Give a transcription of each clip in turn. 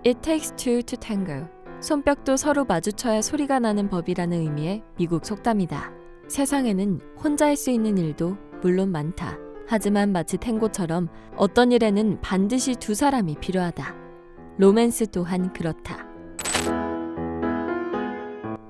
It takes two to tango. 손뼉도 서로 마주쳐야 소리가 나는 법이라는 의미의 미국 속담이다. 세상에는 혼자 할 수 있는 일도 물론 많다. 하지만 마치 탱고처럼 어떤 일에는 반드시 두 사람이 필요하다. 로맨스 또한 그렇다.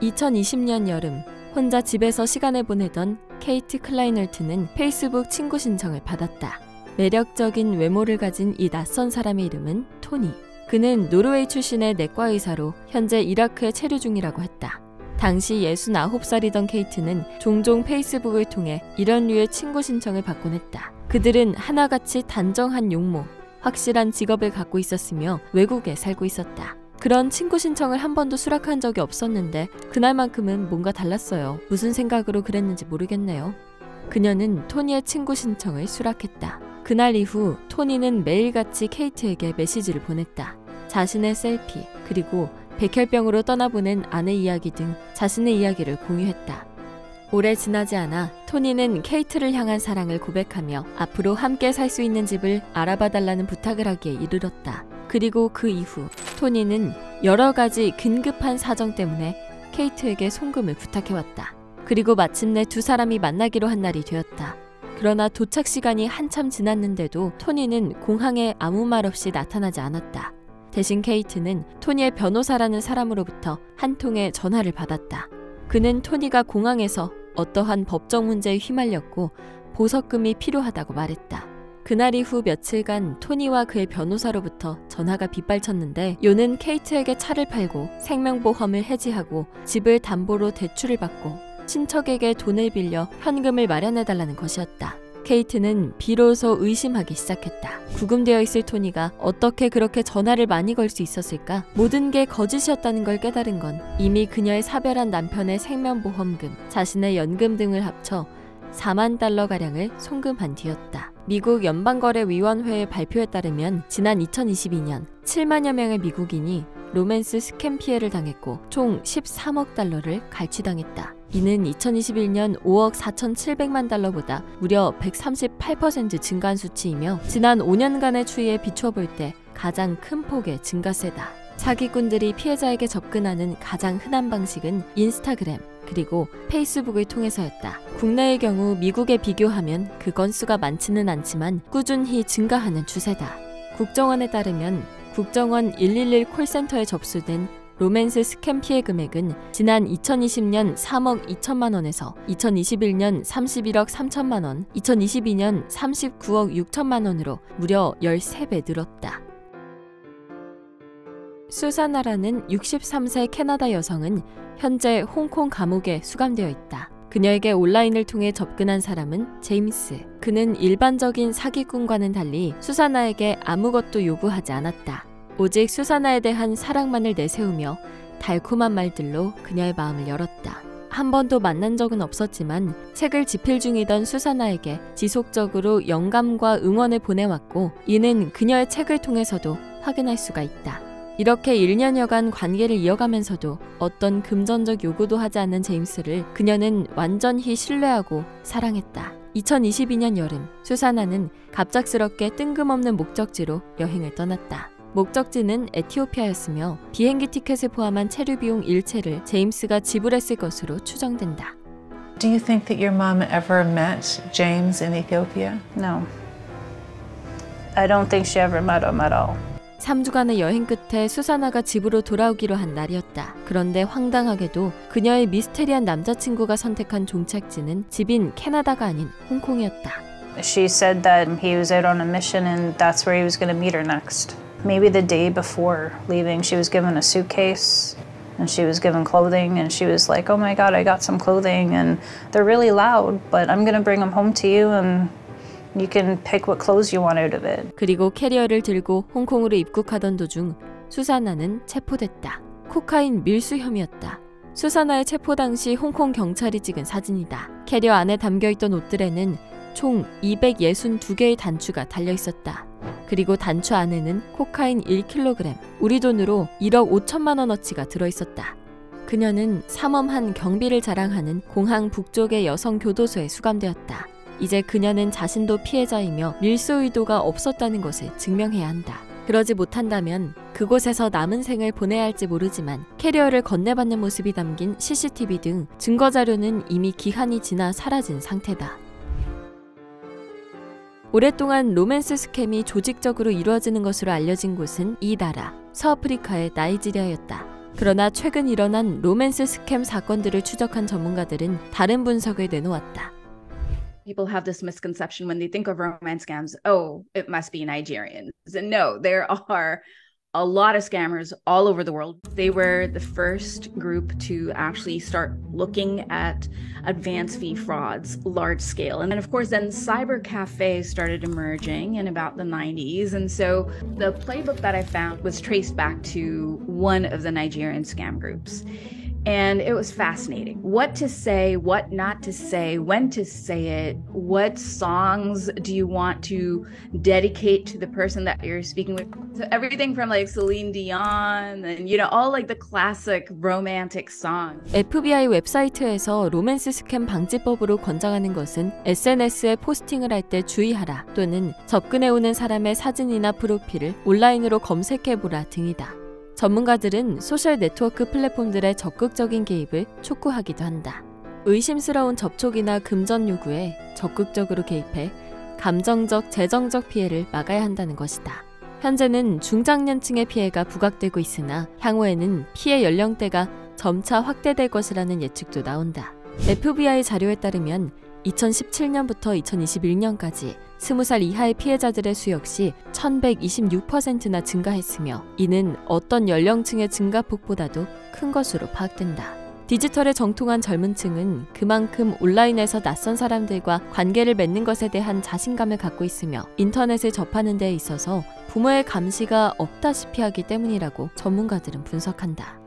2020년 여름, 혼자 집에서 시간을 보내던 케이트 클라이널트는 페이스북 친구 신청을 받았다. 매력적인 외모를 가진 이 낯선 사람의 이름은 토니. 그는 노르웨이 출신의 내과 의사로 현재 이라크에 체류 중이라고 했다. 당시 69살이던 케이트는 종종 페이스북을 통해 이런 류의 친구 신청을 받곤 했다. 그들은 하나같이 단정한 용모, 확실한 직업을 갖고 있었으며 외국에 살고 있었다. 그런 친구 신청을 한 번도 수락한 적이 없었는데 그날만큼은 뭔가 달랐어요. 무슨 생각으로 그랬는지 모르겠네요. 그녀는 토니의 친구 신청을 수락했다. 그날 이후 토니는 매일같이 케이트에게 메시지를 보냈다. 자신의 셀피, 그리고 백혈병으로 떠나보낸 아내 이야기 등 자신의 이야기를 공유했다. 오래 지나지 않아 토니는 케이트를 향한 사랑을 고백하며 앞으로 함께 살 수 있는 집을 알아봐달라는 부탁을 하기에 이르렀다. 그리고 그 이후 토니는 여러 가지 긴급한 사정 때문에 케이트에게 송금을 부탁해왔다. 그리고 마침내 두 사람이 만나기로 한 날이 되었다. 그러나 도착 시간이 한참 지났는데도 토니는 공항에 아무 말 없이 나타나지 않았다. 대신 케이트는 토니의 변호사라는 사람으로부터 한 통의 전화를 받았다. 그는 토니가 공항에서 어떠한 법적 문제에 휘말렸고 보석금이 필요하다고 말했다. 그날 이후 며칠간 토니와 그의 변호사로부터 전화가 빗발쳤는데 요는 케이트에게 차를 팔고 생명보험을 해지하고 집을 담보로 대출을 받고 친척에게 돈을 빌려 현금을 마련해달라는 것이었다. 케이트는 비로소 의심하기 시작했다. 구금되어 있을 토니가 어떻게 그렇게 전화를 많이 걸 수 있었을까? 모든 게 거짓이었다는 걸 깨달은 건 이미 그녀의 사별한 남편의 생명보험금, 자신의 연금 등을 합쳐 4만 달러가량을 송금한 뒤였다. 미국 연방거래위원회의 발표에 따르면 지난 2022년 7만여 명의 미국인이 로맨스 스캠 피해를 당했고 총 13억 달러를 갈취당했다. 이는 2021년 5억 4,700만 달러보다 무려 138% 증가한 수치이며 지난 5년간의 추이에 비추어 볼 때 가장 큰 폭의 증가세다. 사기꾼들이 피해자에게 접근하는 가장 흔한 방식은 인스타그램 그리고 페이스북을 통해서였다. 국내의 경우 미국에 비교하면 그 건수가 많지는 않지만 꾸준히 증가하는 추세다. 국정원에 따르면 국정원 111 콜센터에 접수된 로맨스 스캠 피해 금액은 지난 2020년 3억 2천만 원에서 2021년 31억 3천만 원, 2022년 39억 6천만 원으로 무려 13배 늘었다. 수사나라는 63세 캐나다 여성은 현재 홍콩 감옥에 수감되어 있다. 그녀에게 온라인을 통해 접근한 사람은 제임스. 그는 일반적인 사기꾼과는 달리 수사나에게 아무것도 요구하지 않았다. 오직 수사나에 대한 사랑만을 내세우며 달콤한 말들로 그녀의 마음을 열었다. 한 번도 만난 적은 없었지만 책을 집필 중이던 수사나에게 지속적으로 영감과 응원을 보내왔고 이는 그녀의 책을 통해서도 확인할 수가 있다. 이렇게 1년여간 관계를 이어가면서도 어떤 금전적 요구도 하지 않는 제임스를 그녀는 완전히 신뢰하고 사랑했다. 2022년 여름, 수사나는 갑작스럽게 뜬금없는 목적지로 여행을 떠났다. 목적지는 에티오피아였으며 비행기 티켓을 포함한 체류 비용 일체를 제임스가 지불했을 것으로 추정된다. Do you think that your mom ever met James in Ethiopia? No. I don't think she ever met him at all. 3주간의 여행 끝에 수사나가 집으로 돌아오기로 한 날이었다. 그런데 황당하게도 그녀의 미스테리한 남자친구가 선택한 종착지는 집인 캐나다가 아닌 홍콩이었다. She said that he was out on a mission and that's where he was going to meet her next. Maybe the day before leaving, she was given a suitcase and she was given clothing and she was like, oh my God, I got some clothing and they're really loud, but I'm going to bring them home to you and you can pick what clothes you want out of it. 그리고 캐리어를 들고 홍콩으로 입국하던 도중 수사나는 체포됐다. 코카인 밀수 혐의였다. 수사나의 체포 당시 홍콩 경찰이 찍은 사진이다. 캐리어 안에 담겨있던 옷들에는 총 262개의 단추가 달려있었다. 그리고 단추 안에는 코카인 1kg, 우리 돈으로 1억 5천만 원어치가 들어있었다. 그녀는 삼엄한 경비를 자랑하는 공항 북쪽의 여성 교도소에 수감되었다. 이제 그녀는 자신도 피해자이며 밀수 의도가 없었다는 것을 증명해야 한다. 그러지 못한다면 그곳에서 남은 생을 보내야 할지 모르지만 캐리어를 건네받는 모습이 담긴 CCTV 등 증거 자료는 이미 기한이 지나 사라진 상태다. 오랫동안 로맨스 스캠이 조직적으로 이루어지는 것으로 알려진 곳은 이 나라, 서아프리카의 나이지리아였다. 그러나 최근 일어난 로맨스 스캠 사건들을 추적한 전문가들은 다른 분석을 내놓았다. People have this misconception when they think of romance scams, oh, it must be Nigerians. And no, there are a lot of scammers all over the world. They were the first group to actually start looking at advance fee frauds, large scale. And then, of course, then cyber cafes started emerging in about the 90s. And so the playbook that I found was traced back to one of the Nigerian scam groups. And it was fascinating. What to say, what not to say, when to say it, what songs do you want to dedicate to the person that you're speaking with? So everything from like Celine Dion and, you know, all like the classic romantic songs. FBI 웹사이트에서 로맨스 스캠 방지법으로 권장하는 것은 SNS에 포스팅을 할 때 주의하라 또는 접근해오는 사람의 사진이나 프로필을 온라인으로 검색해보라 등이다. 전문가들은 소셜 네트워크 플랫폼들의 적극적인 개입을 촉구하기도 한다. 의심스러운 접촉이나 금전 요구에 적극적으로 개입해 감정적, 재정적 피해를 막아야 한다는 것이다. 현재는 중장년층의 피해가 부각되고 있으나 향후에는 피해 연령대가 점차 확대될 것이라는 예측도 나온다. FBI 자료에 따르면 2017년부터 2021년까지 20살 이하의 피해자들의 수 역시 1126%나 증가했으며 이는 어떤 연령층의 증가폭보다도 큰 것으로 파악된다. 디지털에 정통한 젊은 층은 그만큼 온라인에서 낯선 사람들과 관계를 맺는 것에 대한 자신감을 갖고 있으며 인터넷을 접하는 데 있어서 부모의 감시가 없다시피 하기 때문이라고 전문가들은 분석한다.